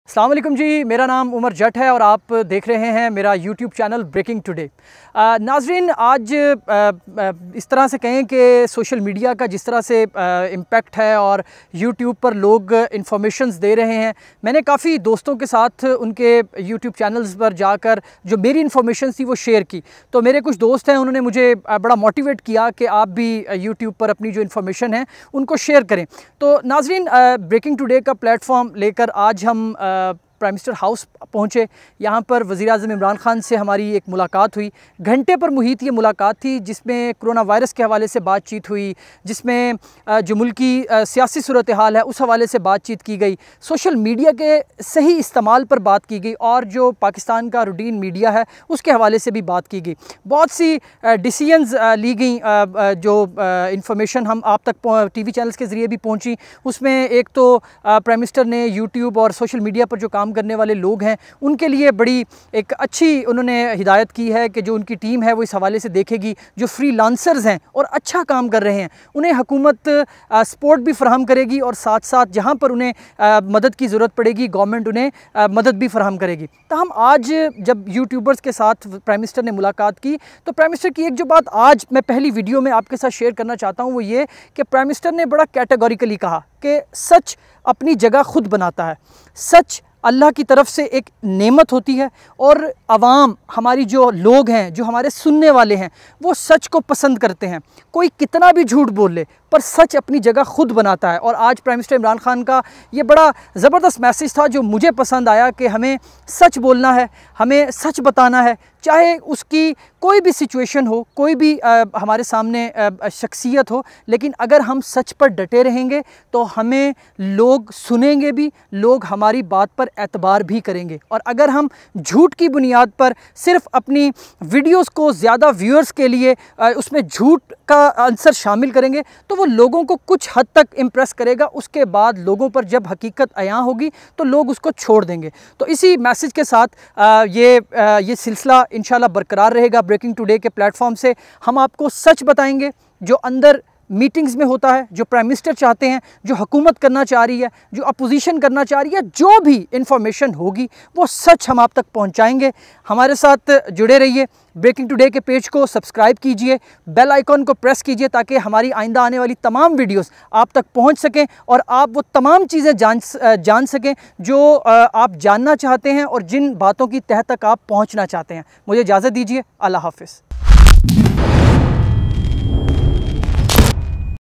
अस्सलाम वालेकुम जी, मेरा नाम उमर जट है और आप देख रहे हैं मेरा यूट्यूब चैनल ब्रेकिंग टुडे। नाजरीन, आज इस तरह से कहें कि सोशल मीडिया का जिस तरह से इम्पेक्ट है और यूट्यूब पर लोग इंफॉर्मेशंस दे रहे हैं, मैंने काफ़ी दोस्तों के साथ उनके यूट्यूब चैनल्स पर जाकर जो मेरी इन्फॉर्मेशन थी वो शेयर की। तो मेरे कुछ दोस्त हैं, उन्होंने मुझे बड़ा मोटिवेट किया कि आप भी यूट्यूब पर अपनी जो इन्फॉर्मेशन है उनको शेयर करें। तो नाजरीन, ब्रेकिंग टुडे का प्लेटफॉर्म लेकर आज हम प्राइम मिनिस्टर हाउस पहुँचे। यहाँ पर वज़ीर-ए-आज़म इमरान खान से हमारी एक मुलाकात हुई। घंटे पर मुहित ये मुलाकात थी जिसमें कोरोना वायरस के हवाले से बातचीत हुई, जिसमें जो मुल्की सियासी सूरत हाल है उस हवाले से बातचीत की गई, सोशल मीडिया के सही इस्तेमाल पर बात की गई और जो पाकिस्तान का रूटीन मीडिया है उसके हवाले से भी बात की गई। बहुत सी डिसीजंस ली गई, जो इंफॉर्मेशन हम आप तक टीवी चैनल्स के ज़रिए भी पहुँची। उसमें एक तो प्राइम मिनिस्टर ने यूट्यूब और सोशल मीडिया पर जो काम करने वाले लोग हैं उनके लिए बड़ी एक अच्छी उन्होंने हिदायत की है कि जो उनकी टीम है वो इस हवाले से देखेगी, जो फ्रीलांसर्स हैं और अच्छा काम कर रहे हैं उन्हें हुकूमत सपोर्ट भी फराहम करेगी और साथ साथ जहाँ पर उन्हें मदद की ज़रूरत पड़ेगी गवर्नमेंट उन्हें मदद भी फराहम करेगी। तो हम आज जब यूट्यूबर्स के साथ प्राइम मिनिस्टर ने मुलाकात की तो प्राइम मिनिस्टर की एक जो बात आज मैं पहली वीडियो में आपके साथ शेयर करना चाहता हूँ वो ये कि प्राइम मिनिस्टर ने बड़ा कैटेगोरिकली कहा कि सच अपनी जगह खुद बनाता है, सच अल्लाह की तरफ से एक नेमत होती है और आवाम, हमारी जो लोग हैं, जो हमारे सुनने वाले हैं, वो सच को पसंद करते हैं। कोई कितना भी झूठ बोल ले पर सच अपनी जगह खुद बनाता है। और आज प्राइम मिनिस्टर इमरान खान का ये बड़ा ज़बरदस्त मैसेज था जो मुझे पसंद आया कि हमें सच बोलना है, हमें सच बताना है, चाहे उसकी कोई भी सिचुएशन हो, कोई भी हमारे सामने शख्सियत हो, लेकिन अगर हम सच पर डटे रहेंगे तो हमें लोग सुनेंगे भी, लोग हमारी बात पर एतबार भी करेंगे। और अगर हम झूठ की बुनियाद पर सिर्फ अपनी वीडियोस को ज़्यादा व्यूअर्स के लिए उसमें झूठ का आंसर शामिल करेंगे तो वो लोगों को कुछ हद तक इम्प्रेस करेगा, उसके बाद लोगों पर जब हकीकत अयां होगी तो लोग उसको छोड़ देंगे। तो इसी मैसेज के साथ ये सिलसिला इंशाल्लाह बरकरार रहेगा। ब्रेकिंग टुडे के प्लेटफॉर्म से हम आपको सच बताएंगे जो अंदर मीटिंग्स में होता है, जो प्राइम मिनिस्टर चाहते हैं, जो हुकूमत करना चाह रही है, जो अपोजिशन करना चाह रही है, जो भी इंफॉर्मेशन होगी वो सच हम आप तक पहुंचाएंगे। हमारे साथ जुड़े रहिए। ब्रेकिंग टुडे के पेज को सब्सक्राइब कीजिए, बेल आइकॉन को प्रेस कीजिए ताकि हमारी आइंदा आने वाली तमाम वीडियोस आप तक पहुंच सकें और आप वो तमाम चीज़ें जान सकें जो आप जानना चाहते हैं और जिन बातों की तह तक आप पहुंचना चाहते हैं। मुझे इजाज़त दीजिए। अल्लाह हाफ़िज़।